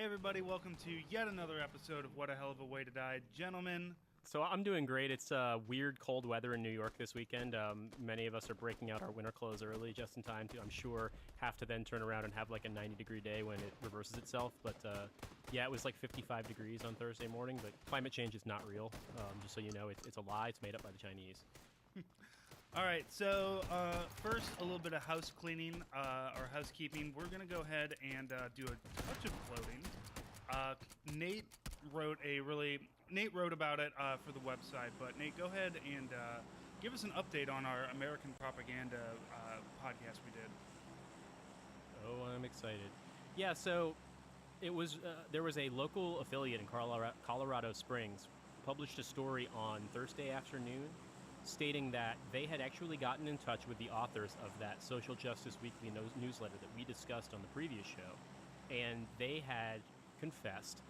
Hey everybody, welcome to yet another episode of What a Hell of a Way to Die. Gentlemen, So I'm doing great. It's weird cold weather in New York this weekend. Many of us are breaking out our winter clothes early just in time to, I'm sure, have to then turn around and have like a 90-degree day when it reverses itself. But yeah, it was like 55 degrees on Thursday morning, but climate change is not real. Just so you know, it's a lie. It's made up by the Chinese. alright, so first a little bit of house cleaning, or housekeeping. We're going to go ahead and do a touch of floating. Nate wrote about it for the website, but Nate, go ahead and give us an update on our American propaganda podcast we did. Oh, I'm excited. Yeah, so it was there was a local affiliate in Colorado Springs published a story on Thursday afternoon stating that they had actually gotten in touch with the authors of that Social Justice Weekly newsletter that we discussed on the previous show, and they had confessed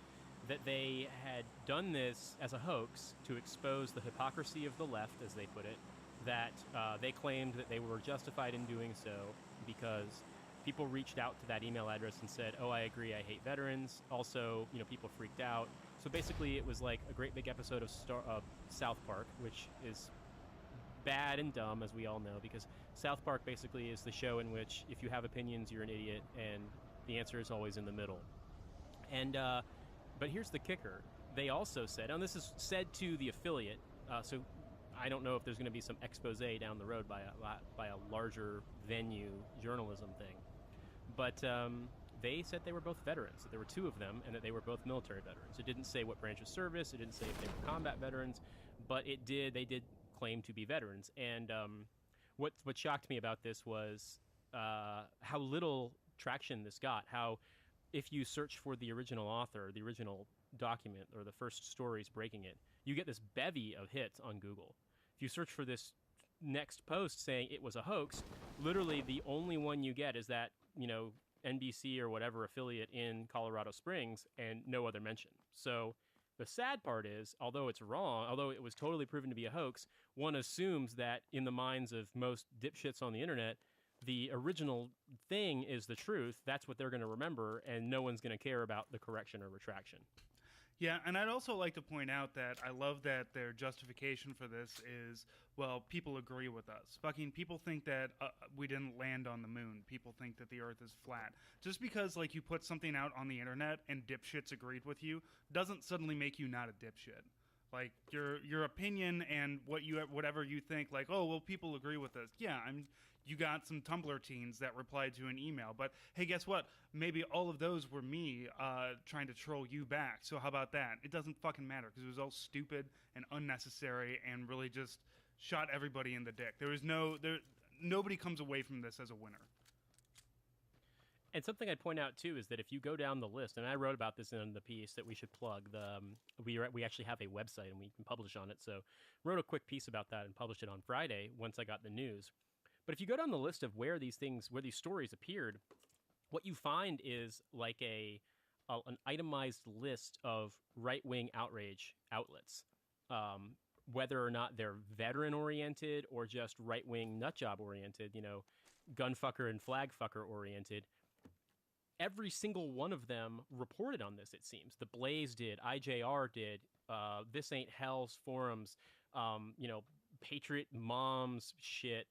that they had done this as a hoax to expose the hypocrisy of the left, as they put it, that they claimed that they were justified in doing so because people reached out to that email address and said, oh, I agree, I hate veterans. Also, people freaked out. So basically it was like a great big episode of South Park, which is bad and dumb, as we all know, because South Park basically is the show in which if you have opinions, you're an idiot, and the answer is always in the middle. And but here's the kicker. They also said, and this is said to the affiliate, so I don't know if there's going to be some expose down the road by a larger venue journalism thing, but they said they were both veterans, that there were two of them, and that they were both military veterans. It didn't say what branch of service, it didn't say if they were combat veterans, but they did claim to be veterans. And what shocked me about this was how little traction this got, how if you search for the original author, the original document, or the first stories breaking it, you get this bevy of hits on Google. If you search for this next post saying it was a hoax, literally the only one you get is that, NBC or whatever affiliate in Colorado Springs, and no other mention. So the sad part is, although it's wrong, although it was totally proven to be a hoax, one assumes that in the minds of most dipshits on the internet, the original thing is the truth. That's what they're going to remember, and no one's going to care about the correction or retraction. Yeah, and I'd also like to point out that I love that their justification for this is, well, people agree with us. Fucking people think that we didn't land on the moon. People think that the Earth is flat. Just because, you put something out on the internet and dipshits agreed with you doesn't suddenly make you not a dipshit. Your opinion and whatever you think, oh, well, people agree with this. Yeah, you got some Tumblr teens that replied to an email, but hey, guess what? Maybe all of those were me trying to troll you back. So how about that? It doesn't fucking matter because it was all stupid and unnecessary and really just shot everybody in the dick. Nobody comes away from this as a winner. And something I'd point out, too, is that if you go down the list, and I wrote about this in the piece that we should plug, we actually have a website and we can publish on it, so wrote a quick piece about that and published it on Friday once I got the news. But if you go down the list of where these stories appeared, what you find is like an itemized list of right-wing outrage outlets, whether or not they're veteran-oriented or just right-wing nutjob-oriented, gunfucker and flagfucker-oriented. Every single one of them reported on this, it seems. The Blaze did, IJR did, This Ain't Hell's forums, Patriot Moms shit,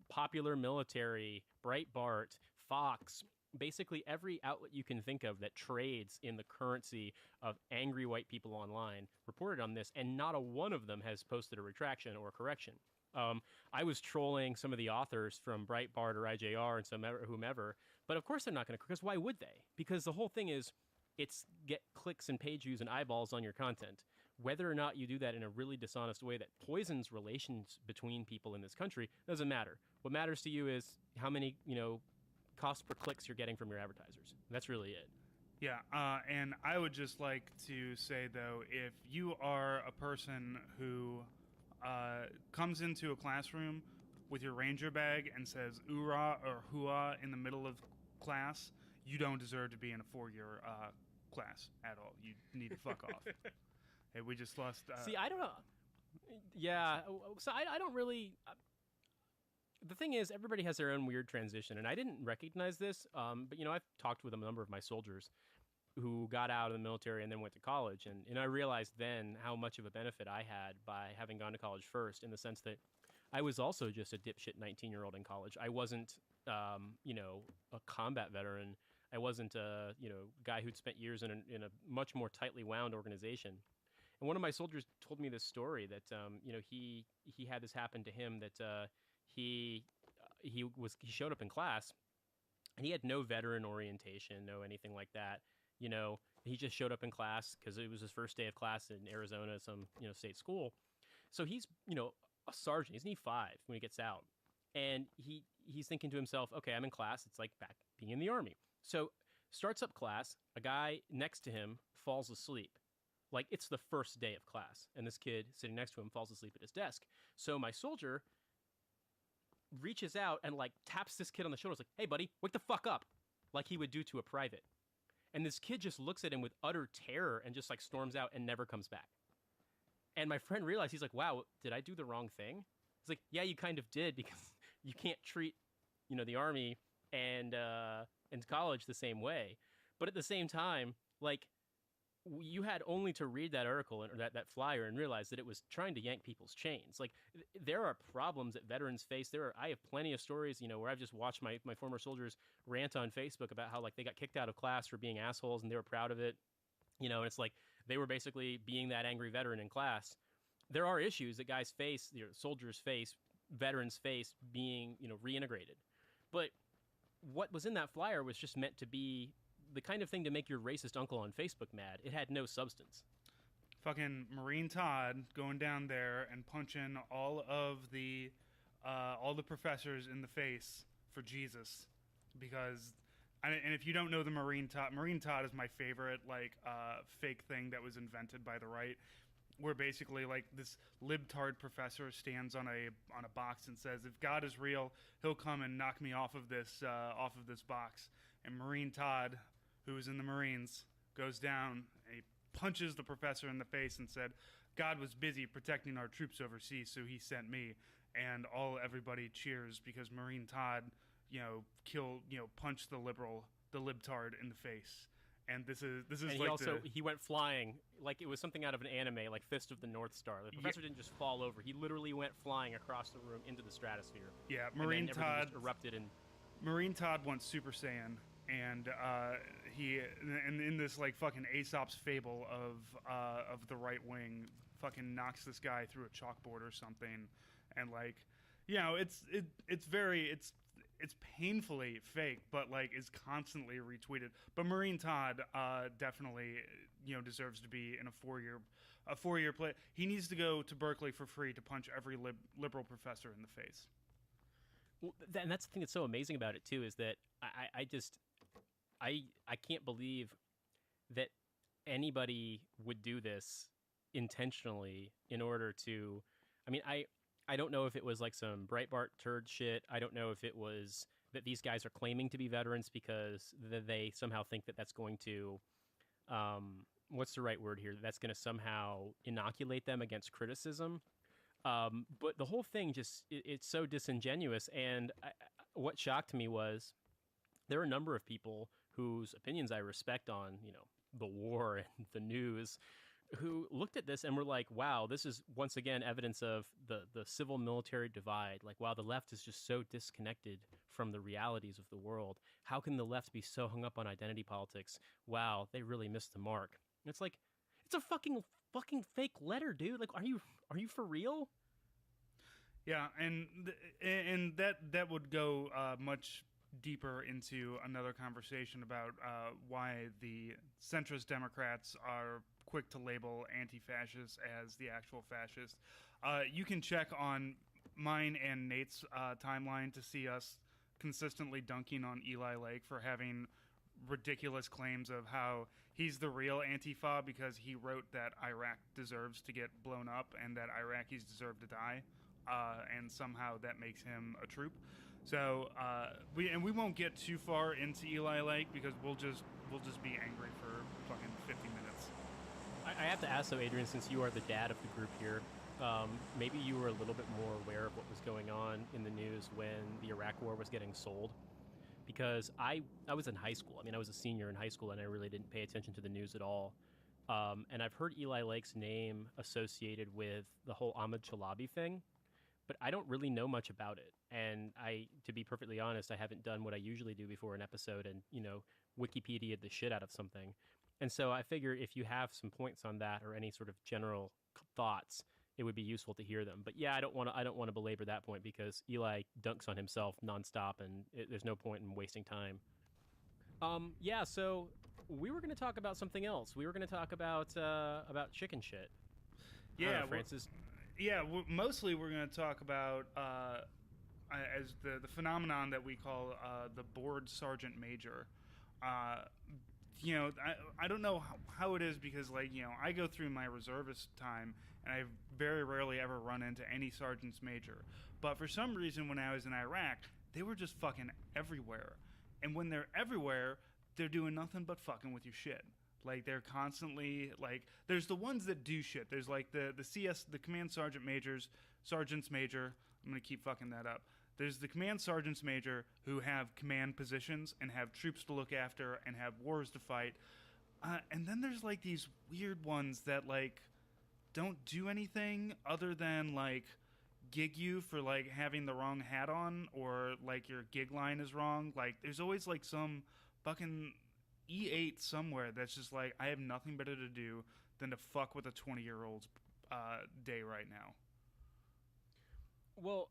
Popular Military, Breitbart, Fox. Basically every outlet you can think of that trades in the currency of angry white people online reported on this, and not a one of them has posted a retraction or correction. I was trolling some of the authors from Breitbart or IJR and whomever, but of course they're not going to, because why would they? Because the whole thing is, it's get clicks and page views and eyeballs on your content. Whether or not you do that in a really dishonest way that poisons relations between people in this country doesn't matter. What matters to you is how many, cost per clicks you're getting from your advertisers. That's really it. Yeah, and I would just like to say, though, if you are a person who comes into a classroom with your ranger bag and says "oorah" or "hooah" in the middle of class, you don't deserve to be in a 4-year class at all. You need to fuck off. Hey, we just lost... See, I don't know. Yeah, so I don't really... the thing is, everybody has their own weird transition, and I didn't recognize this, but, I've talked with a number of my soldiers, who got out of the military and then went to college. And I realized then how much of a benefit I had by having gone to college first, in the sense that I was also just a dipshit 19-year-old in college. I wasn't, a combat veteran. I wasn't a, guy who'd spent years in a much more tightly wound organization. And one of my soldiers told me this story that, he had this happen to him, that he showed up in class and he had no veteran orientation, no anything like that. He just showed up in class because it was his first day of class in Arizona, some state school. So he's a sergeant. He's an E5 when he gets out, and he's thinking to himself, okay, I'm in class. It's like back being in the Army. So starts up class. A guy next to him falls asleep. Like, it's the first day of class, and this kid sitting next to him falls asleep at his desk. So my soldier reaches out and like taps this kid on the shoulder. It's like, hey buddy, wake the fuck up, like he would do to a private. And this kid just looks at him with utter terror and just like storms out and never comes back. And my friend realized, he's like, wow, did I do the wrong thing? He's like, yeah, you kind of did, because you can't treat the Army and college the same way. But at the same time, like, you had only to read that article or that flyer and realize that it was trying to yank people's chains. Like, there are problems that veterans face. I have plenty of stories, where I've just watched my former soldiers rant on Facebook about how, like, they got kicked out of class for being assholes and they were proud of it. And it's like they were basically being that angry veteran in class. There are issues that guys face, soldiers face, veterans face, being, reintegrated. But what was in that flyer was just meant to be the kind of thing to make your racist uncle on Facebook mad. It had no substance. Fucking Marine Todd going down there and punching all the professors in the face for Jesus, because, and if you don't know the Marine Todd is my favorite fake thing that was invented by the right, where basically like this libtard professor stands on a box and says, if God is real, he'll come and knock me off of this box. And Marine Todd, who was in the Marines, goes down and he punches the professor in the face and said, God was busy protecting our troops overseas, so he sent me. And everybody cheers because Marine Todd, punched the libtard in the face. And this is and he went flying like it was something out of an anime, like Fist of the North Star. The professor didn't just fall over; he literally went flying across the room into the stratosphere. Yeah, Marine Todd just erupted and Marine Todd went Super Saiyan, and he in this like fucking Aesop's fable of the right wing, fucking knocks this guy through a chalkboard or something, and like, it's painfully fake, but like is constantly retweeted. But Marine Todd definitely deserves to be in a four-year play. He needs to go to Berkeley for free to punch every liberal professor in the face. Well, and that's the thing that's so amazing about it too, is that I can't believe that anybody would do this intentionally in order to. I mean, I don't know if it was like some Breitbart turd shit. I don't know if it was that these guys are claiming to be veterans because they somehow think that that's going to, what's the right word here? That's going to somehow inoculate them against criticism. But the whole thing it's so disingenuous. And what shocked me was there are a number of people whose opinions I respect on, the war and the news, who looked at this and were like, wow, this is once again evidence of the civil military divide. Like, wow, the left is just so disconnected from the realities of the world. How can the left be so hung up on identity politics? Wow, they really missed the mark. And it's like, it's a fucking fake letter, dude. Like, are you for real? Yeah, and that would go much deeper into another conversation about why the centrist Democrats are quick to label anti-fascists as the actual fascists. You can check on mine and Nate's timeline to see us consistently dunking on Eli Lake for having ridiculous claims of how he's the real Antifa because he wrote that Iraq deserves to get blown up and that Iraqis deserve to die, and somehow that makes him a troop. So we won't get too far into Eli Lake because we'll just be angry for fucking 50 minutes. I have to ask though, Adrian, since you are the dad of the group here, maybe you were a little bit more aware of what was going on in the news when the Iraq War was getting sold, because I was in high school. I mean, I was a senior in high school, and I really didn't pay attention to the news at all. And I've heard Eli Lake's name associated with the whole Ahmad Chalabi thing, but I don't really know much about it. And to be perfectly honest, I haven't done what I usually do before an episode and, Wikipedia'd the shit out of something. And so I figure if you have some points on that or any sort of general thoughts, it would be useful to hear them. But yeah, I don't want to belabor that point because Eli dunks on himself nonstop, and there's no point in wasting time. Yeah, so we were going to talk about something else. We were going to talk about chicken shit. Yeah, Francis. Mostly we're going to talk about as the phenomenon that we call the bored sergeant major. I don't know how it is because, I go through my reservist time and I very rarely ever run into any sergeants major. But for some reason, when I was in Iraq, they were just fucking everywhere. And when they're everywhere, they're doing nothing but fucking with your shit. Like, they're constantly, there's the ones that do shit. There's, the CS, the command sergeants major. I'm going to keep fucking that up. There's the command sergeants major who have command positions and have troops to look after and have wars to fight. And then there's, these weird ones that, don't do anything other than, gig you for, having the wrong hat on or, your gig line is wrong. There's always, some fucking E8 somewhere that's just, I have nothing better to do than to fuck with a 20-year-old's day right now. Well,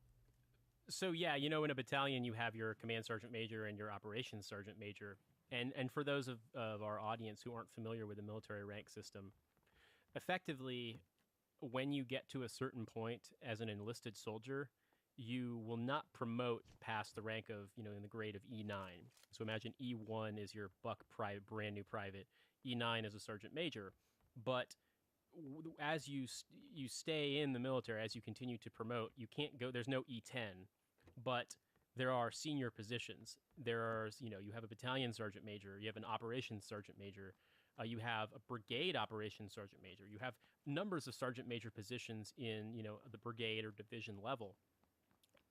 so yeah, in a battalion you have your command sergeant major and your operations sergeant major. And for those of our audience who aren't familiar with the military rank system, effectively, when you get to a certain point as an enlisted soldier, you will not promote past the rank of, in the grade of E9. So imagine E1 is your buck private, brand new private. E9 is a sergeant major. But as you stay in the military, as you continue to promote, you can't go, there's no E10, but there are senior positions. There are, you have a battalion sergeant major, you have an operations sergeant major, you have a brigade operations sergeant major, you have numbers of sergeant major positions in, the brigade or division level.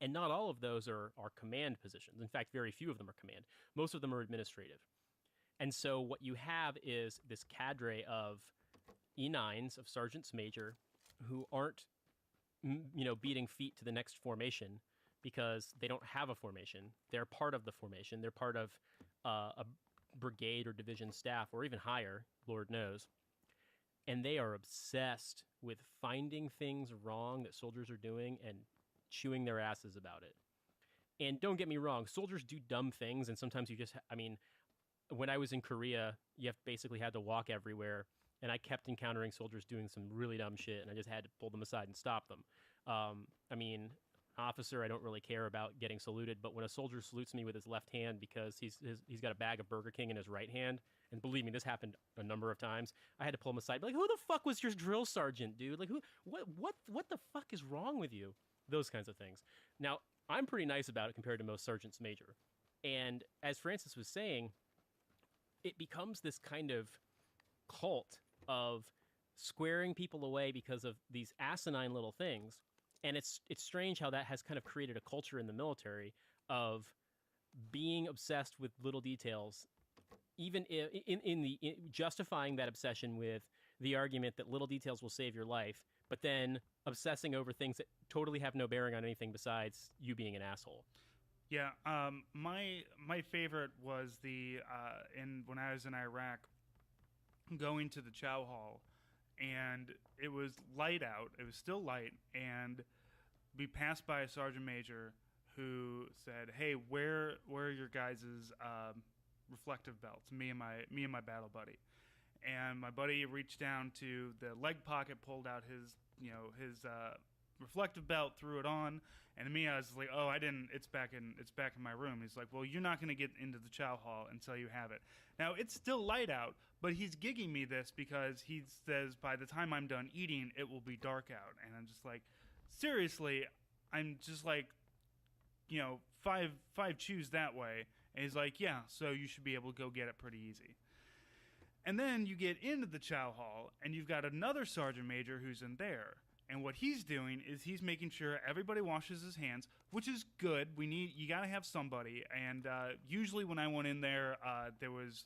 And not all of those are command positions. In fact, very few of them are command. Most of them are administrative. And so what you have is this cadre of E9s, of sergeants major, who aren't, beating feet to the next formation because they don't have a formation. They're part of the formation. They're part of a brigade or division staff, or even higher, Lord knows. And they are obsessed with finding things wrong that soldiers are doing and chewing their asses about it. And don't get me wrong, soldiers do dumb things, and sometimes you just, when I was in Korea, you basically had to walk everywhere, and I kept encountering soldiers doing some really dumb shit, and I just had to pull them aside and stop them. Officer, I don't really care about getting saluted, but when a soldier salutes me with his left hand because he's got a bag of Burger King in his right hand, and believe me, this happened a number of times, I had to pull him aside, who the fuck was your drill sergeant, dude? What the fuck is wrong with you? Those kinds of things. Now, I'm pretty nice about it compared to most sergeants major. And as Francis was saying, it becomes this kind of cult of squaring people away because of these asinine little things. And it's strange how that has kind of created a culture in the military of being obsessed with little details, even in justifying that obsession with the argument that little details will save your life, but then obsessing over things that totally have no bearing on anything besides you being an asshole. Yeah, my favorite was when I was in Iraq, going to the chow hall, and it was light out. It was still light, and we passed by a sergeant major who said, "Hey, where are your guys' reflective belts?" Me and my battle buddy. And my buddy reached down to the leg pocket, pulled out his reflective belt, threw it on, and to me, I was like, "Oh, I didn't. It's back in my room." He's like, "Well, you're not going to get into the chow hall until you have it." Now, it's still light out, but he's gigging me this because he says, "By the time I'm done eating, it will be dark out." And I'm just like, seriously, I'm just like, five chews that way. And he's like, "Yeah, so you should be able to go get it pretty easy." And then you get into the chow hall, and you've got another sergeant major who's in there. And what he's doing is he's making sure everybody washes his hands, which is good. You got to have somebody. And usually when I went in there, it was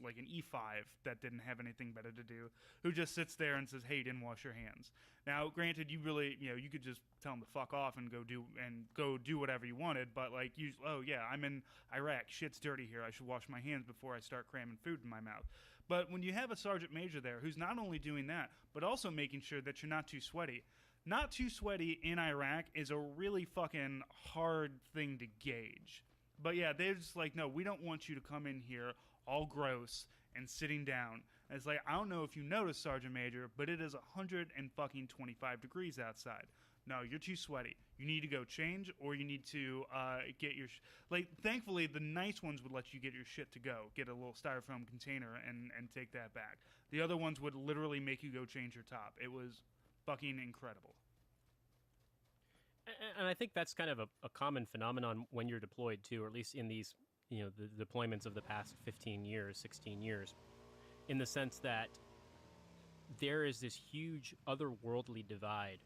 like an E5 that didn't have anything better to do, who just sits there and says, "Hey, you didn't wash your hands." Now, granted, you really, you could just tell him to fuck off and go do whatever you wanted. But like, oh yeah, I'm in Iraq. Shit's dirty here. I should wash my hands before I start cramming food in my mouth. But when you have a sergeant major there who's not only doing that, but also making sure that you're not too sweaty. Not too sweaty in Iraq is a really fucking hard thing to gauge. But yeah, they're just like, no, we don't want you to come in here all gross and sitting down. And it's like, I don't know if you noticed, Sergeant Major, but it is 125 degrees outside. No, you're too sweaty. You need to go change, or you need to get your... thankfully, the nice ones would let you get your shit to go. Get a little styrofoam container and take that back. The other ones would literally make you go change your top. It was fucking incredible. And I think that's kind of a common phenomenon when you're deployed, too, or at least in these, the deployments of the past 15 years, 16 years, in the sense that there is this huge otherworldly divide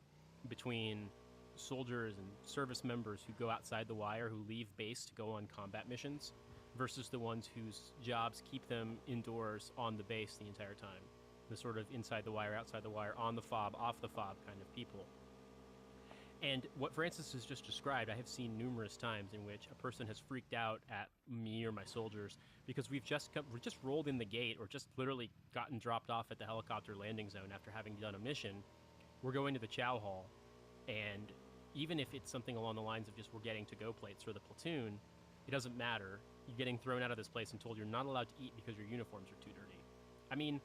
between soldiers and service members who go outside the wire, who leave base to go on combat missions, versus the ones whose jobs keep them indoors on the base the entire time. The sort of inside the wire, outside the wire, on the fob, off the fob kind of people. And what Francis has just described, I have seen numerous times in which a person has freaked out at me or my soldiers because we've just rolled in the gate or just literally gotten dropped off at the helicopter landing zone after having done a mission. We're going to the chow hall, and even if it's something along the lines of just we're getting to-go plates for the platoon, it doesn't matter. You're getting thrown out of this place and told you're not allowed to eat because your uniforms are too dirty. I mean,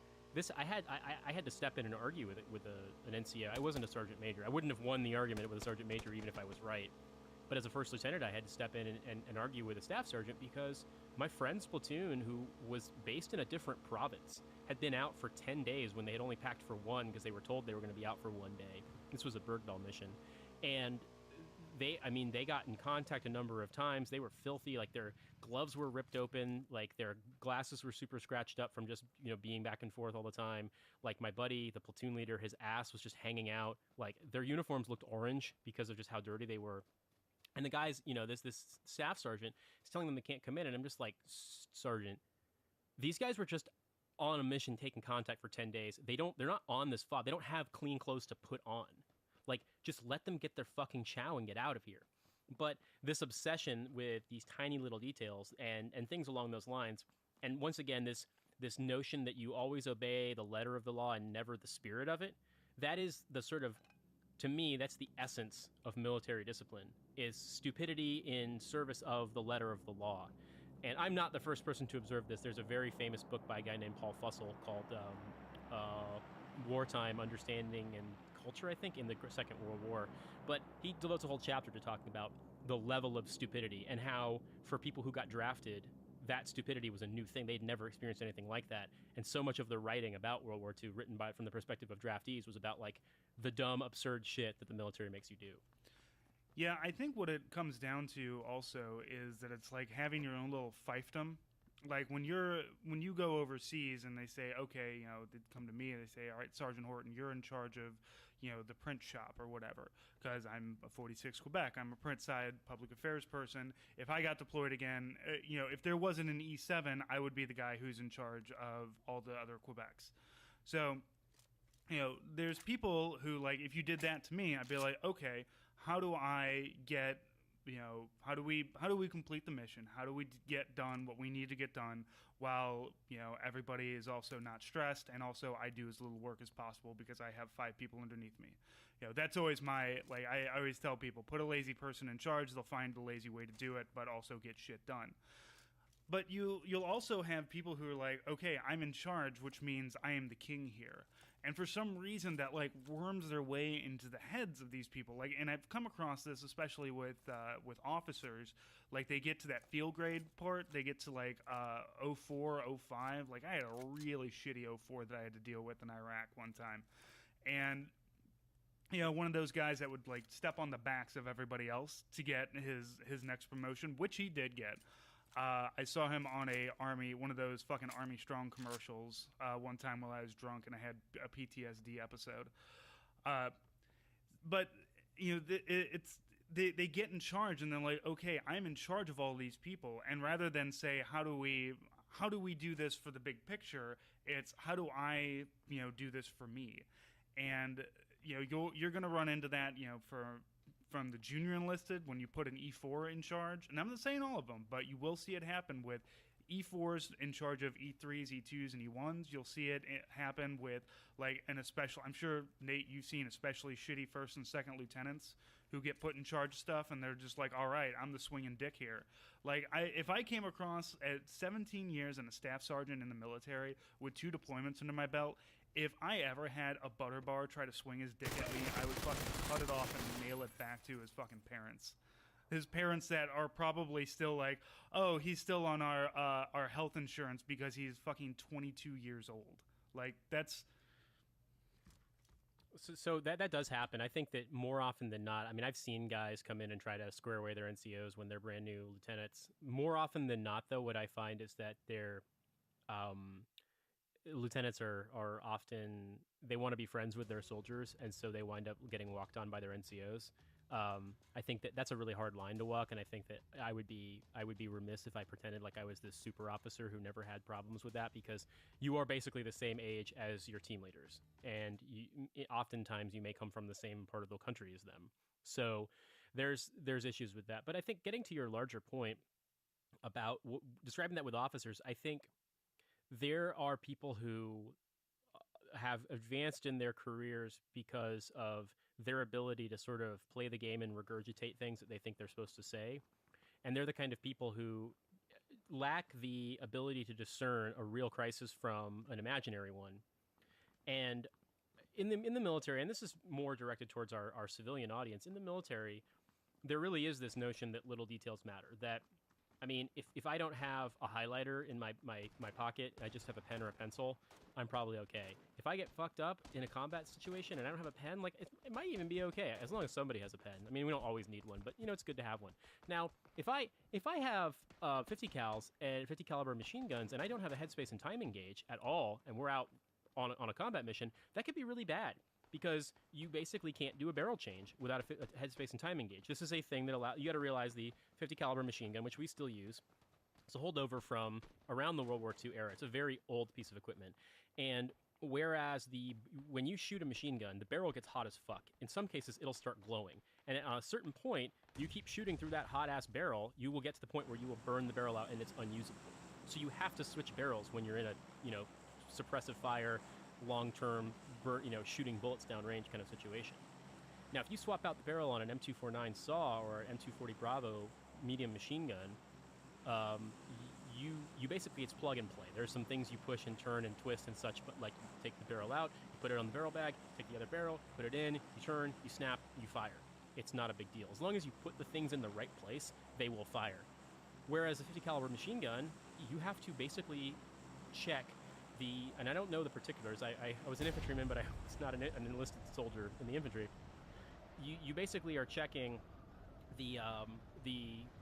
I had to step in and argue with an NCO. I wasn't a sergeant major. I wouldn't have won the argument with a sergeant major even if I was right. But as a first lieutenant, I had to step in and argue with a staff sergeant because my friend's platoon, who was based in a different province, had been out for 10 days when they had only packed for one because they were told they were going to be out for one day. This was a Bergdahl mission. And they got in contact a number of times. They were filthy. Like, their gloves were ripped open. Like, their glasses were super scratched up from just, being back and forth all the time. Like, my buddy, the platoon leader, his ass was just hanging out. Like, their uniforms looked orange because of just how dirty they were. And the guys, this staff sergeant is telling them they can't come in. And I'm just like, Sergeant, these guys were just on a mission taking contact for 10 days. They're not on this fob. They don't have clean clothes to put on. Like, just let them get their fucking chow and get out of here. But this obsession with these tiny little details and things along those lines, and once again, this notion that you always obey the letter of the law and never the spirit of it, that is the sort of, to me, that's the essence of military discipline, is stupidity in service of the letter of the law. And I'm not the first person to observe this. There's a very famous book by a guy named Paul Fussell called Wartime Understanding and Culture, I think, in the Second World War. But he devotes a whole chapter to talking about the level of stupidity and how, for people who got drafted, that stupidity was a new thing. They'd never experienced anything like that. And so much of the writing about World War II, written from the perspective of draftees, was about, like, the dumb, absurd shit that the military makes you do. Yeah, I think what it comes down to also is that it's like having your own little fiefdom. Like, when you go overseas and they say, okay, they come to me and they say, all right, Sergeant Horton, you're in charge of, the print shop or whatever, because I'm a 46 Quebec. I'm a print side public affairs person. If I got deployed again, if there wasn't an E7, I would be the guy who's in charge of all the other Quebecs. So, there's people who, like, if you did that to me, I'd be like, okay, how do I get... how do we complete the mission? How do we get done what we need to get done while, everybody is also not stressed, and also I do as little work as possible because I have 5 people underneath me. That's always my, like, I always tell people, put a lazy person in charge, they'll find the lazy way to do it, but also get shit done. But you'll also have people who are like, okay, I'm in charge, which means I am the king here. And for some reason that, like, worms their way into the heads of these people. Like, and I've come across this especially with officers. Like, they get to that field grade part. They get to, like, 04, 05. Like, I had a really shitty 04 that I had to deal with in Iraq one time. And, one of those guys that would, like, step on the backs of everybody else to get his next promotion, which he did get. I saw him on one of those fucking Army Strong commercials one time while I was drunk and I had a PTSD episode. Uh, but it's they get in charge and they're like, okay, I'm in charge of all these people, and rather than say how do we do this for the big picture, it's how do I do this for me, and you're going to run into that from the junior enlisted when you put an E4 in charge, and I'm not saying all of them, but you will see it happen with E4s in charge of E3s, E2s, and E1s. You'll see it happen with like I'm sure Nate, you've seen especially shitty first and second lieutenants who get put in charge of stuff, and they're just like, all right, I'm the swinging dick here. Like if I came across at 17 years and a staff sergeant in the military with 2 deployments under my belt, if I ever had a butter bar try to swing his dick at me, I would fucking cut it off and nail it back to his fucking parents. His parents that are probably still like, oh, he's still on our health insurance because he's fucking 22 years old. Like that's so that does happen. I think that more often than not, I mean, I've seen guys come in and try to square away their NCOs when they're brand new lieutenants. More often than not, though, what I find is that their lieutenants are often, they want to be friends with their soldiers, and so they wind up getting walked on by their NCOs. I think that that's a really hard line to walk, and I think that I would be remiss if I pretended like I was this super officer who never had problems with that, because you are basically the same age as your team leaders, and oftentimes you may come from the same part of the country as them. So there's issues with that. But I think getting to your larger point about describing that with officers, I think there are people who have advanced in their careers because of their ability to sort of play the game and regurgitate things that they think they're supposed to say. And they're the kind of people who lack the ability to discern a real crisis from an imaginary one. And in the military, and this is more directed towards our civilian audience, in the military, there really is this notion that little details matter. That, I mean, if I don't have a highlighter in my pocket, I just have a pen or a pencil, I'm probably okay. If I get fucked up in a combat situation and I don't have a pen, like it might even be okay as long as somebody has a pen. I mean, we don't always need one, but it's good to have one. Now, if I have 50 cals and 50 caliber machine guns and I don't have a headspace and timing gauge at all, and we're out on a combat mission, that could be really bad, because you basically can't do a barrel change without a headspace and timing gauge. This is a thing that you got to realize the 50 caliber machine gun, which we still use, it's a holdover from around the World War II era. It's a very old piece of equipment. And whereas when you shoot a machine gun, the barrel gets hot as fuck. In some cases, it'll start glowing. And at a certain point, you keep shooting through that hot-ass barrel, you will get to the point where you will burn the barrel out and it's unusable. So you have to switch barrels when you're in a, suppressive fire, long-term, shooting bullets downrange kind of situation. Now, if you swap out the barrel on an M249 SAW or an M240 Bravo medium machine gun, you basically, it's plug and play. There's some things you push and turn and twist and such, but like you take the barrel out, you put it on the barrel bag, take the other barrel, put it in, you turn, you snap, you fire. It's not a big deal. As long as you put the things in the right place, they will fire. Whereas a 50 caliber machine gun, you have to basically check and I don't know the particulars. I was an infantryman, but I was not an enlisted soldier in the infantry. You basically are checking the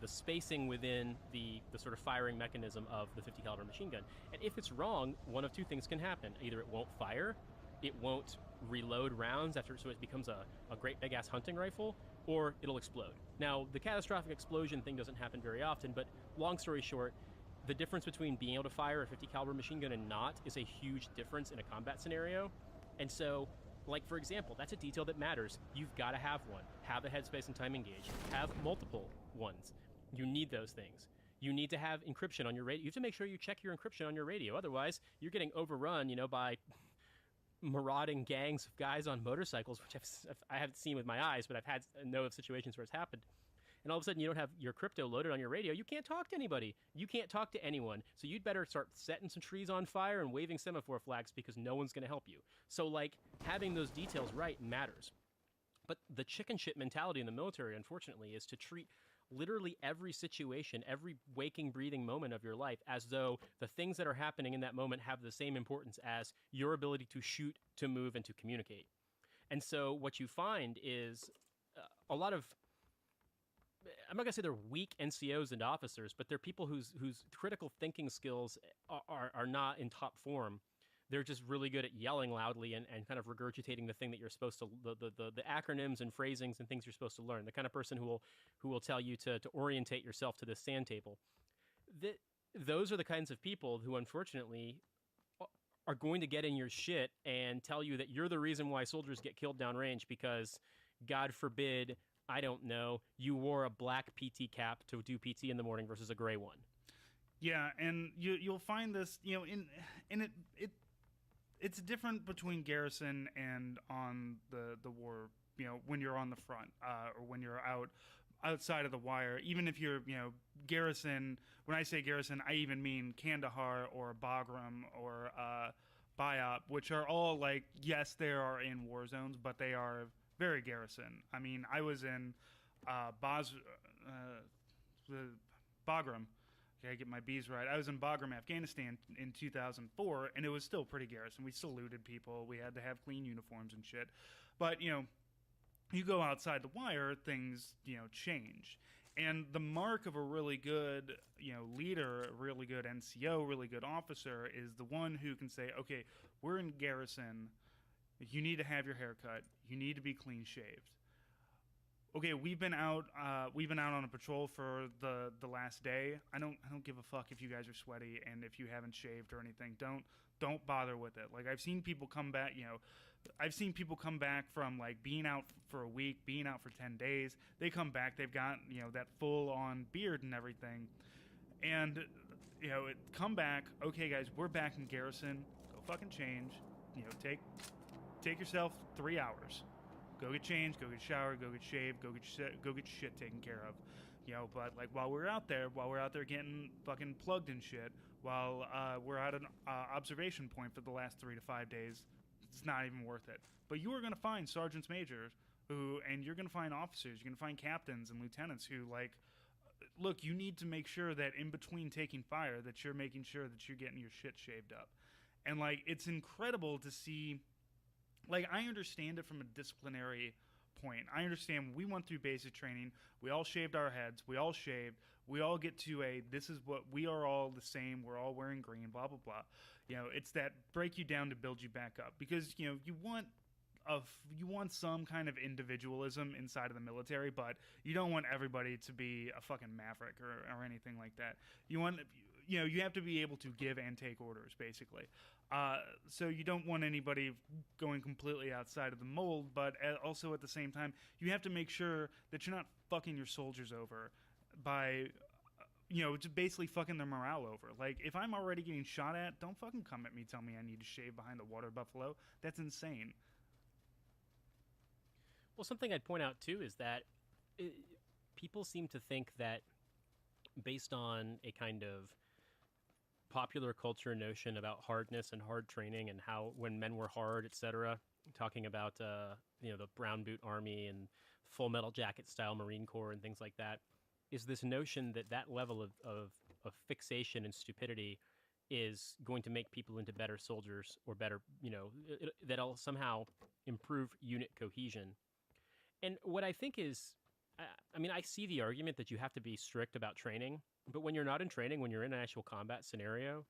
spacing within the sort of firing mechanism of the 50 caliber machine gun. And if it's wrong, one of two things can happen. Either it won't fire, it won't reload rounds so it becomes a great big ass hunting rifle, or it'll explode. Now, the catastrophic explosion thing doesn't happen very often, but long story short, the difference between being able to fire a 50 caliber machine gun and not is a huge difference in a combat scenario. And so, like, for example, that's a detail that matters. You've got to have one. Have a headspace and timing gauge. Have multiple ones. You need those things. You need to have encryption on your radio. You have to make sure you check your encryption on your radio. Otherwise, you're getting overrun, by marauding gangs of guys on motorcycles, which I haven't seen with my eyes, but I know of situations where it's happened. And all of a sudden, you don't have your crypto loaded on your radio. You can't talk to anybody. You can't talk to anyone. So you'd better start setting some trees on fire and waving semaphore flags, because no one's going to help you. So, like, having those details right matters. But the chicken shit mentality in the military, unfortunately, is to treat literally every situation, every waking, breathing moment of your life as though the things that are happening in that moment have the same importance as your ability to shoot, to move, and to communicate. And so what you find is a lot of, I'm not going to say they're weak NCOs and officers, but they're people whose critical thinking skills are not in top form, they're just really good at yelling loudly and kind of regurgitating the thing that you're supposed to the acronyms and phrasings and things you're supposed to learn. The kind of person who will tell you to orientate yourself to this sand table. Those are the kinds of people who, unfortunately, are going to get in your shit and tell you that you're the reason why soldiers get killed downrange because, God forbid, I don't know, you wore a black PT cap to do PT in the morning versus a gray one. Yeah, and you'll find this, it's different between garrison and on the war. When you're on the front or when you're outside of the wire. Even if you're garrison. When I say garrison, I even mean Kandahar or Bagram or Biop, which are all like, yes, they are in war zones, but they are very garrison. I mean, I was in Bagram. Okay, I get my B's right. I was in Bagram, Afghanistan in 2004, and it was still pretty garrison. We saluted people. We had to have clean uniforms and shit. But, you go outside the wire, things, change. And the mark of a really good, leader, a really good NCO, really good officer is the one who can say, okay, we're in garrison. You need to have your hair cut. You need to be clean shaved. Okay, we've been out on a patrol for the last day. I don't give a fuck if you guys are sweaty and if you haven't shaved or anything. Don't bother with it. Like, I've seen people come back, from like being out for a week, being out for 10 days. They come back, they've got, that full on beard and everything. And come back, okay guys, we're back in garrison. Go fucking change. Take yourself 3 hours. Go get changed, go get showered, go get shaved, go get shit taken care of. But like while we're out there getting fucking plugged and shit, while we're at an observation point for the last 3 to 5 days, it's not even worth it. But you are going to find sergeants majors and you're going to find officers, you're going to find captains and lieutenants who like, look, you need to make sure that in between taking fire that you're making sure that you're getting your shit shaved up. And like, it's incredible to see. Like, I understand it from a disciplinary point. I understand we went through basic training. We all shaved our heads. We all shaved. We all get to this is what we are all the same. We're all wearing green, blah, blah, blah. It's that break you down to build you back up. Because, you want some kind of individualism inside of the military, but you don't want everybody to be a fucking maverick or anything like that. You have to be able to give and take orders, basically. So you don't want anybody going completely outside of the mold, but also at the same time, you have to make sure that you're not fucking your soldiers over by, just basically fucking their morale over. Like, if I'm already getting shot at, don't fucking come at me, tell me I need to shave behind a water buffalo. That's insane. Well, something I'd point out, too, is that people seem to think that based on a kind of popular culture notion about hardness and hard training and how when men were hard, etc., talking about the brown boot army and full metal jacket style Marine Corps and things like that, is this notion that level of fixation and stupidity is going to make people into better soldiers or better, that'll somehow improve unit cohesion. And what I think is, I see the argument that you have to be strict about training, but when you're not in training, when you're in an actual combat scenario,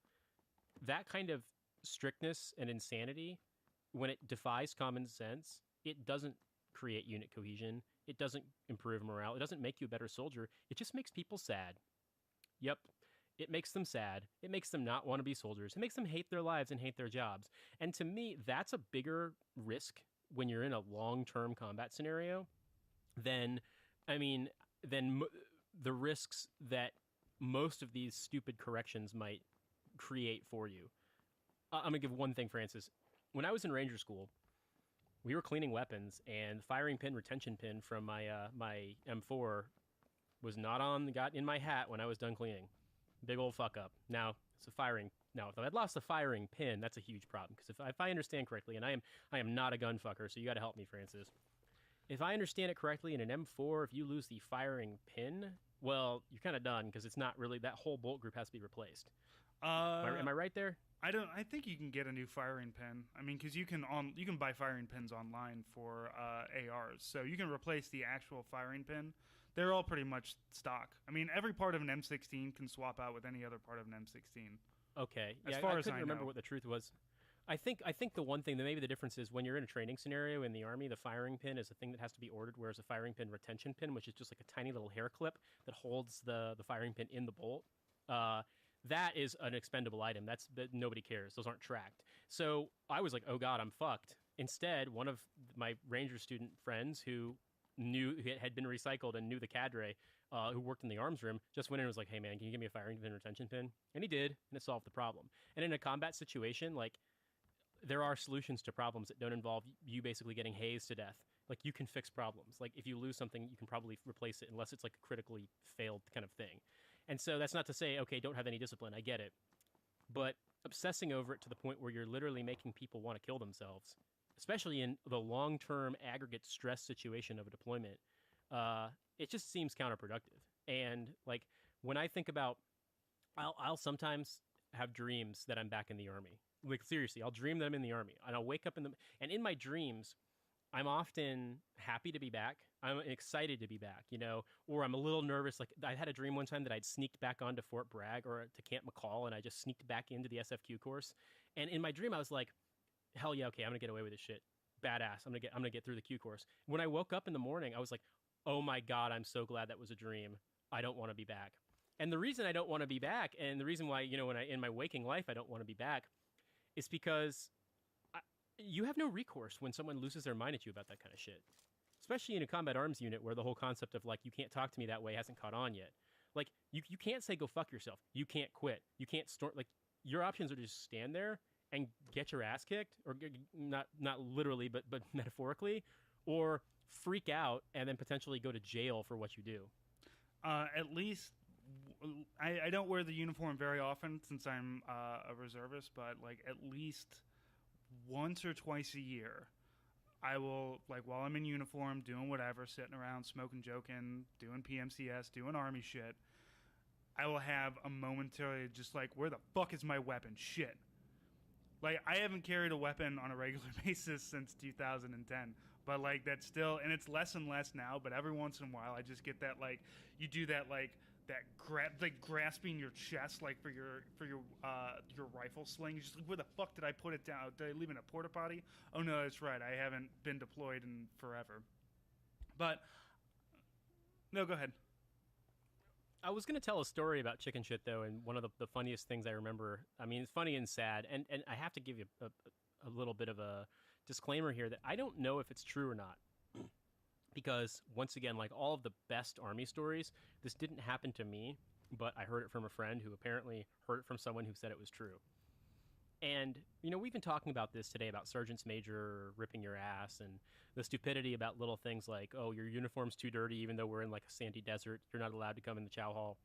that kind of strictness and insanity, when it defies common sense, it doesn't create unit cohesion. It doesn't improve morale. It doesn't make you a better soldier. It just makes people sad. Yep. It makes them sad. It makes them not want to be soldiers. It makes them hate their lives and hate their jobs. And to me, that's a bigger risk when you're in a long-term combat scenario than the risks that most of these stupid corrections might create for you. I'm going to give one thing, Francis. When I was in Ranger School, we were cleaning weapons, and the firing pin retention pin from my M4 was not got in my hat when I was done cleaning. Big old fuck up. Now, it's a firing. Now, if I'd lost the firing pin, that's a huge problem. Because if I understand correctly, and I am not a gun fucker, so you got to help me, Francis. If I understand it correctly, in an M4, if you lose the firing pin, well, you're kind of done because it's not really that whole bolt group has to be replaced. Am I right there? I think you can get a new firing pin. I mean, because you can buy firing pins online for ARs, so you can replace the actual firing pin. They're all pretty much stock. I mean, every part of an M16 can swap out with any other part of an M16. Okay. As Yeah, far I as couldn't I remember know. what the truth was. I think the one thing that maybe the difference is when you're in a training scenario in the Army, the firing pin is a thing that has to be ordered, whereas a firing pin retention pin, which is just like a tiny little hair clip that holds the firing pin in the bolt, uh, that is an expendable item. That nobody cares. Those aren't tracked. So I was like, oh god, I'm fucked. Instead, one of my Ranger student friends who had been recycled and knew the cadre, who worked in the arms room, just went in and was like, hey man, can you give me a firing pin retention pin? And he did, and it solved the problem. And in a combat situation, like, there are solutions to problems that don't involve you basically getting hazed to death. Like, you can fix problems. Like, if you lose something, you can probably replace it unless it's like a critically failed kind of thing. And so that's not to say, okay, don't have any discipline. I get it. But obsessing over it to the point where you're literally making people want to kill themselves, especially in the long-term aggregate stress situation of a deployment, it just seems counterproductive. And like, when I think about, I'll sometimes have dreams that I'm back in the Army. Like, seriously, I'll dream that I'm in the Army, and I'll wake up and in my dreams, I'm often happy to be back. I'm excited to be back, or I'm a little nervous. Like, I had a dream one time that I'd sneaked back onto Fort Bragg or to Camp McCall, and I just sneaked back into the SFQ course. And in my dream, I was like, hell yeah, okay, I'm gonna get away with this shit. Badass. I'm gonna get through the Q course. When I woke up in the morning, I was like, oh my god, I'm so glad that was a dream. I don't want to be back. And the reason I don't want to be back, and the reason why, when in my waking life I don't want to be back, is because you have no recourse when someone loses their mind at you about that kind of shit. Especially in a combat arms unit where the whole concept of, like, you can't talk to me that way hasn't caught on yet. Like, you can't say go fuck yourself. You can't quit. You can't storm. Like, your options are to just stand there and get your ass kicked, or not literally, but metaphorically, or freak out and then potentially go to jail for what you do. At least I don't wear the uniform very often since I'm a reservist, but like at least once or twice a year, I will, like, while I'm in uniform, doing whatever, sitting around, smoking, joking, doing PMCS, doing Army shit, I will have a momentary just like, where the fuck is my weapon? Shit. Like, I haven't carried a weapon on a regular basis since 2010. But, like, that's still, and it's less and less now, but every once in a while I just get that, like, you do that, like grasping your chest, like, for your rifle sling. You're just like, where the fuck did I put it down? Did I leave it in a porta potty? Oh, no, that's right. I haven't been deployed in forever. But, no, go ahead. I was going to tell a story about chicken shit, though, and one of the funniest things I remember, I mean, it's funny and sad, and I have to give you a little bit of a disclaimer here that I don't know if it's true or not. Because, once again, like all of the best Army stories, this didn't happen to me, but I heard it from a friend who apparently heard it from someone who said it was true. And, we've been talking about this today, about sergeants major ripping your ass, and the stupidity about little things like, oh, your uniform's too dirty, even though we're in like a sandy desert, you're not allowed to come in the chow hall.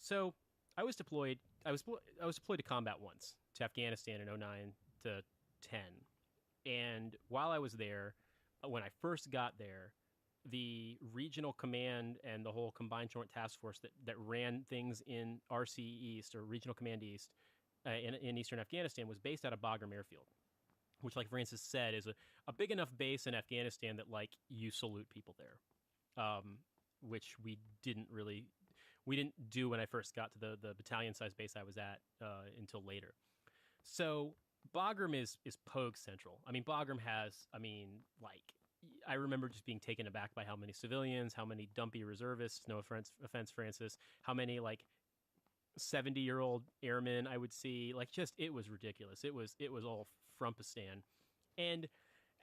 So I was deployed to combat once, to Afghanistan in 09 to 10. And while I was there, when I first got there, the regional command and the whole Combined Joint Task Force that ran things in RC East, or Regional Command East, in eastern Afghanistan, was based out of Bagram Airfield, which, like Francis said, is a big enough base in Afghanistan that, like, you salute people there, which we didn't do when I first got to the battalion-sized base I was at until later. So Bagram is Pogue Central. I mean, Bagram has, I remember just being taken aback by how many civilians, how many dumpy reservists, no offense, Francis, how many, like, 70-year-old airmen I would see. Like, just, it was ridiculous. It was all Frumpistan. And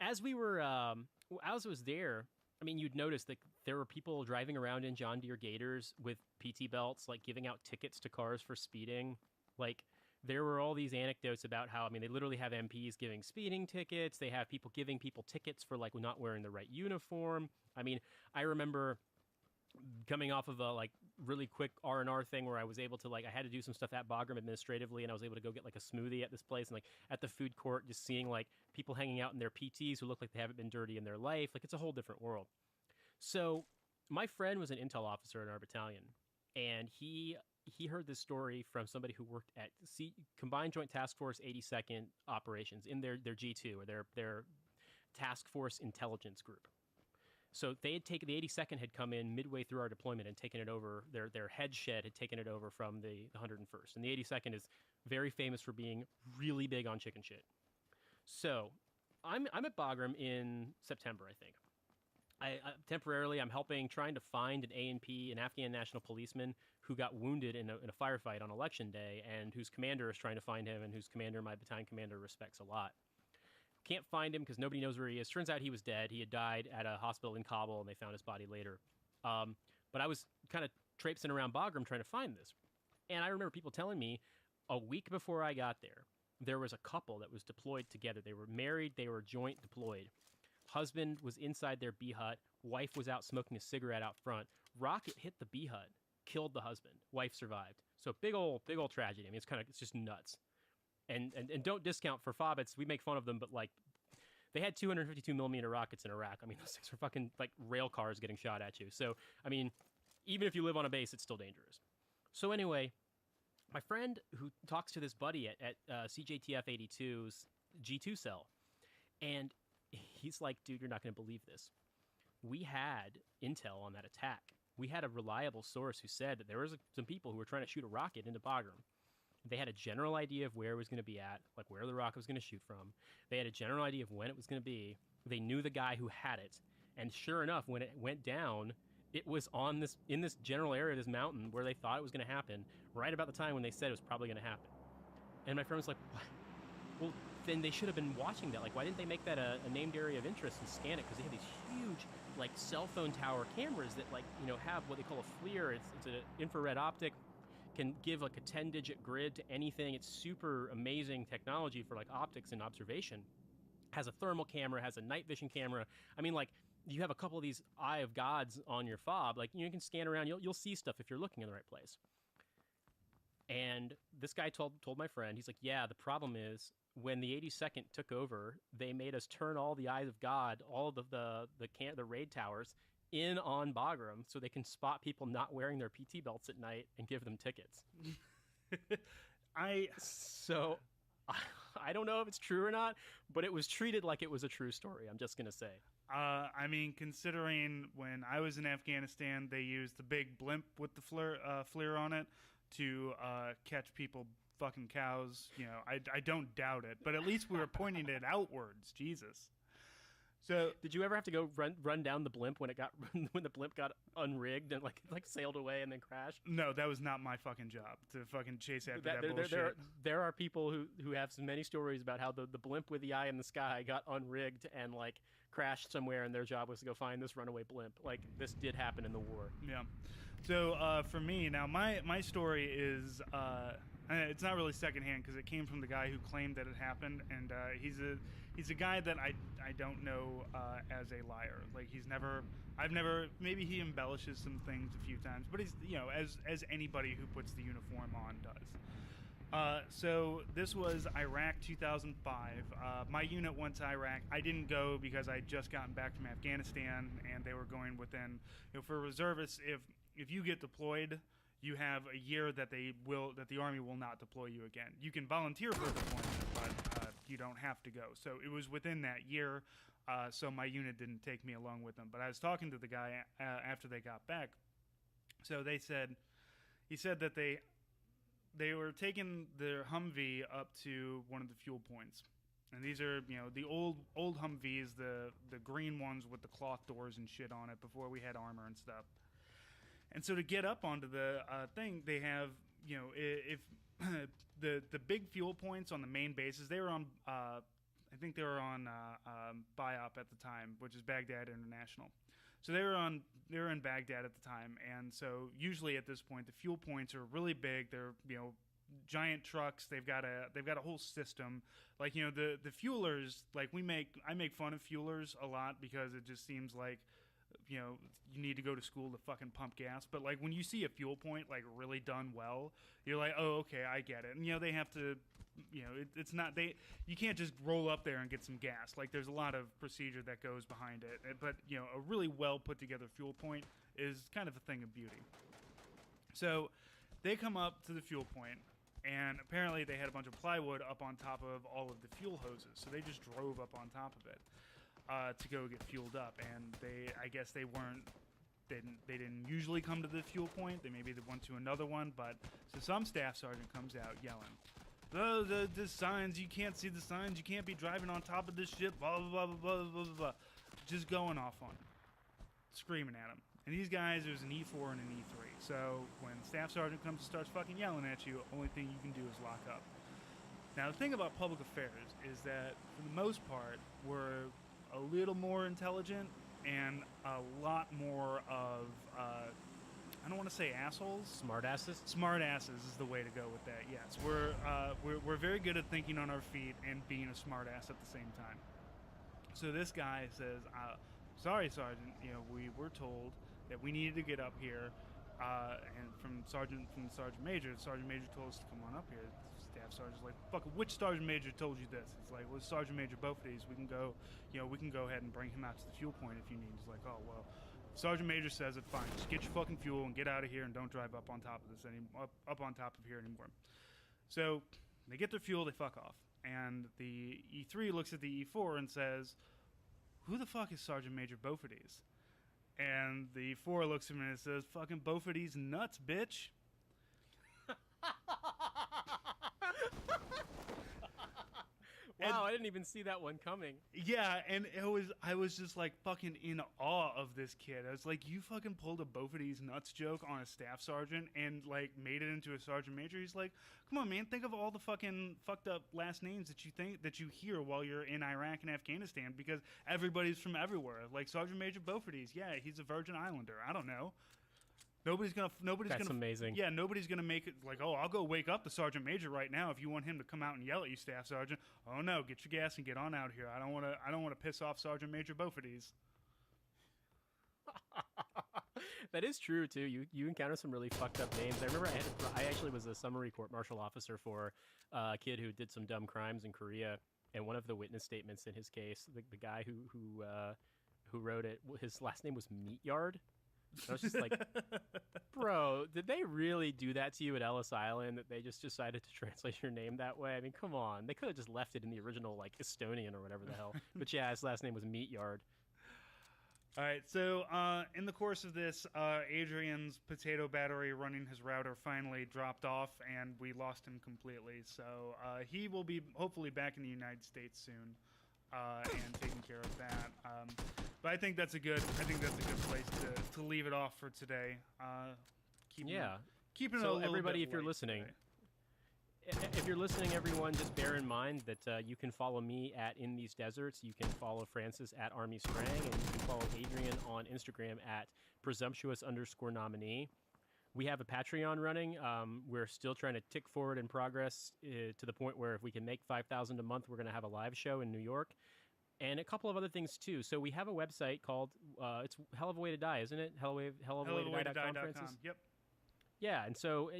as I was there, I mean, you'd notice that there were people driving around in John Deere Gators with PT belts, like, giving out tickets to cars for speeding. Like, there were all these anecdotes about how, I mean, they literally have MPs giving speeding tickets. They have people giving people tickets for, like, not wearing the right uniform. I mean, I remember coming off of a, like, really quick R&R thing where I was able to, like, I had to do some stuff at Bagram administratively, and I was able to go get, like, a smoothie at this place, and, like, at the food court, just seeing, like, people hanging out in their PTs who look like they haven't been dirty in their life. Like, it's a whole different world. So my friend was an intel officer in our battalion, and he heard this story from somebody who worked at Combined Joint Task Force 82nd Operations in their G2, or their Task Force Intelligence Group. So they had taken, the 82nd had come in midway through our deployment and taken it over, their head shed had taken it over from the 101st. And the 82nd is very famous for being really big on chicken shit. So, I'm at Bagram in September, I think. Temporarily, I'm trying to find an ANP, an Afghan national policeman who got wounded in a firefight on election day, and whose commander is trying to find him, and whose commander my battalion commander respects a lot. Can't find him because nobody knows where he is. Turns out he was dead. He had died at a hospital in Kabul, and they found his body later. But I was kind of traipsing around Bagram trying to find this. And I remember people telling me a week before I got there was a couple that was deployed together. They were married. They were joint deployed. Husband was inside their bee hut. Wife was out smoking a cigarette out front. Rocket hit the bee hut, killed the husband. Wife survived. So big old tragedy. I mean, it's just nuts. And don't discount for Bofades. We make fun of them, but like, they had 252 millimeter rockets in Iraq. I mean, those things are fucking like rail cars getting shot at you. So, I mean, even if you live on a base, it's still dangerous. So anyway, my friend who talks to this buddy at CJTF 82's G2 cell, and he's like, dude, you're not going to believe this. We had intel on that attack. We had a reliable source who said that there was some people who were trying to shoot a rocket into Bagram. They had a general idea of where it was going to be at, like where the rocket was going to shoot from. They had a general idea of when it was going to be. They knew the guy who had it. And sure enough, when it went down, it was in this general area of this mountain where they thought it was going to happen, right about the time when they said it was probably going to happen. And my friend was like, what? Well, then they should have been watching that. Like, why didn't they make that a named area of interest and scan it? Because they have these huge, like, cell phone tower cameras that, like, have what they call a FLIR. It's an infrared optic. Can give like a 10-digit grid to anything. It's super amazing technology for like optics and observation. Has a thermal camera, has a night vision camera. I mean, like, you have a couple of these eye of gods on your fob. Like, you can scan around. You'll see stuff if you're looking in the right place. And this guy told my friend, he's like, yeah, the problem is when the 82nd took over, they made us turn all the eyes of God, all of the raid towers in on Bagram so they can spot people not wearing their PT belts at night and give them tickets. I don't know if it's true or not, but it was treated like it was a true story. I'm just going to say. I mean, considering when I was in Afghanistan, they used the big blimp with the FLIR on it to catch people fucking cows. I don't doubt it, but at least we were pointing it outwards. Jesus. So, did you ever have to go run down the blimp when the blimp got unrigged and like sailed away and then crashed? No, that was not my fucking job to fucking chase after that bullshit. There are people who have so many stories about how the blimp with the eye in the sky got unrigged and like crashed somewhere, and their job was to go find this runaway blimp. Like, this did happen in the war. Yeah. So for me now, my story is it's not really secondhand because it came from the guy who claimed that it happened, and he's a guy that I don't know as a liar. Like, maybe he embellishes some things a few times, but he's as anybody who puts the uniform on does. So this was Iraq 2005. My unit went to Iraq. I didn't go because I had just gotten back from Afghanistan, and they were going within. For reservists, if you get deployed, you have a year that the Army will not deploy you again. You can volunteer for deployment, but you don't have to go. So it was within that year. So my unit didn't take me along with them. But I was talking to the guy after they got back. So he said that they were taking their Humvee up to one of the fuel points. And these are, the old Humvees, the green ones with the cloth doors and shit on it before we had armor and stuff. And so to get up onto the thing, they have, if the big fuel points on the main bases, they were on, I think they were on BIOP at the time, which is Baghdad International. So they were in Baghdad at the time, and so usually at this point the fuel points are really big. They're giant trucks. They've got a whole system. Like the fuelers, like I make fun of fuelers a lot because it just seems like you need to go to school to fucking pump gas. But like when you see a fuel point like really done well, you're like, oh, okay, I get it. And they have to, it's not you can't just roll up there and get some gas. Like there's a lot of procedure that goes behind it. But a really well put together fuel point is kind of a thing of beauty. So they come up to the fuel point, and apparently they had a bunch of plywood up on top of all of the fuel hoses. So they just drove up on top of it to go get fueled up. And I guess they didn't usually come to the fuel point. They maybe went to another one. But so some staff sergeant comes out yelling, the signs, you can't see the signs, you can't be driving on top of this shit, blah, blah, blah, blah, blah, blah, blah. Just going off on him, screaming at him. And these guys, there's an E4 and an E3. So when Staff Sergeant comes and starts fucking yelling at you, only thing you can do is lock up. Now, the thing about public affairs is that, for the most part, we're a little more intelligent and a lot more of, I don't want to say assholes. Smartasses? Smartasses is the way to go with that, yes. We're very good at thinking on our feet and being a smartass at the same time. So this guy says, sorry, Sergeant, we were told that we needed to get up here, and from Sergeant Major told us to come on up here. Staff Sergeant's like, fuck, which Sergeant Major told you this? He's like, well, Sergeant Major Bofades, we can go ahead and bring him out to the fuel point if you need. He's like, oh, well, Sergeant Major says it, fine, just get your fucking fuel and get out of here and don't drive up on top of here anymore. So they get their fuel, they fuck off. And the E3 looks at the E4 and says, who the fuck is Sergeant Major Bofades? And the E4 looks at him and says, fucking Bofades nuts, bitch. Wow, I didn't even see that one coming. Yeah, and I was just like fucking in awe of this kid. I was like, you fucking pulled a Bofades nuts joke on a staff sergeant and like made it into a sergeant major. He's like, come on, man, think of all the fucking fucked up last names that you hear while you're in Iraq and Afghanistan, because everybody's from everywhere. Like Sergeant Major Bofades, yeah, he's a Virgin Islander. I don't know. That's amazing. Yeah, nobody's gonna make it like, oh, I'll go wake up the sergeant major right now if you want him to come out and yell at you, staff sergeant. Oh no, get your gas and get on out here. I don't want to piss off Sergeant Major Bofades. That is true too. You encounter some really fucked up names. I remember I actually was a summary court martial officer for a kid who did some dumb crimes in Korea, and one of the witness statements in his case, the guy who wrote it, his last name was Meatyard. I was just like, bro, did they really do that to you at Ellis Island, that they just decided to translate your name that way? I mean, come on. They could have just left it in the original, like, Estonian or whatever the hell. But yeah, his last name was Meatyard. All right, so in the course of this, Adrian's potato battery running his router finally dropped off, and we lost him completely. So he will be hopefully back in the United States soon and taking care of that. But I think that's a good place to leave it off for today. Keeping it a little everybody, bit if you're light listening, today. If you're listening, everyone, just bear in mind that you can follow me at In These Deserts. You can follow Francis at Army Sprang, and you can follow Adrian on Instagram at presumptuous_nominee. We have a Patreon running. We're still trying to tick forward in progress to the point where if we can make $5,000 a month, we're going to have a live show in New York. And a couple of other things, too. So we have a website called, it's Hell of a Way to Die, isn't it? Hellofawaytodie.com, Francis? Yep. Yeah, and so,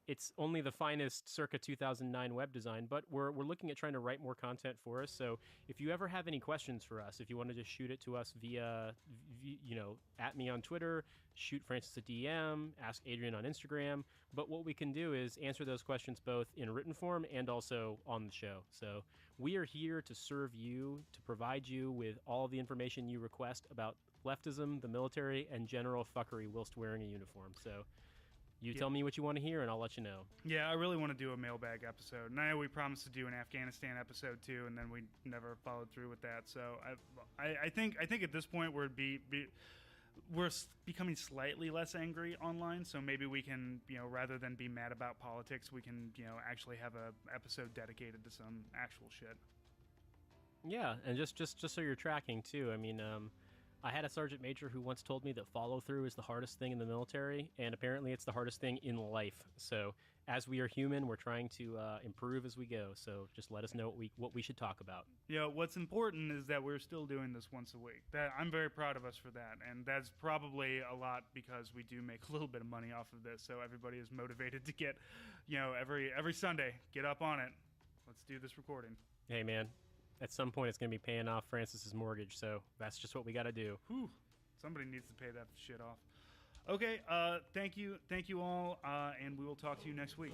it's only the finest circa 2009 web design, but we're looking at trying to write more content for us. So if you ever have any questions for us, if you want to just shoot it to us via, at me on Twitter, shoot Francis a DM, ask Adrian on Instagram. But what we can do is answer those questions both in written form and also on the show. So we are here to serve you, to provide you with all the information you request about leftism, the military, and general fuckery whilst wearing a uniform. So you tell me what you want to hear, and I'll let you know. Yeah, I really want to do a mailbag episode. And I know we promised to do an Afghanistan episode too, and then we never followed through with that. So I think at this point we're becoming slightly less angry online. So maybe we can, rather than be mad about politics, we can, actually have a episode dedicated to some actual shit. Yeah, and just so you're tracking too. I mean, I had a sergeant major who once told me that follow through is the hardest thing in the military, and apparently it's the hardest thing in life. So as we are human, we're trying to improve as we go. So just let us know what we should talk about. Yeah, what's important is that we're still doing this once a week. I'm very proud of us for that, and that's probably a lot because we do make a little bit of money off of this. So everybody is motivated to get, every Sunday, get up on it. Let's do this recording. Hey, man. At some point, it's going to be paying off Francis's mortgage, so that's just what we got to do. Whew. Somebody needs to pay that shit off. Okay, thank you all, and we will talk to you next week.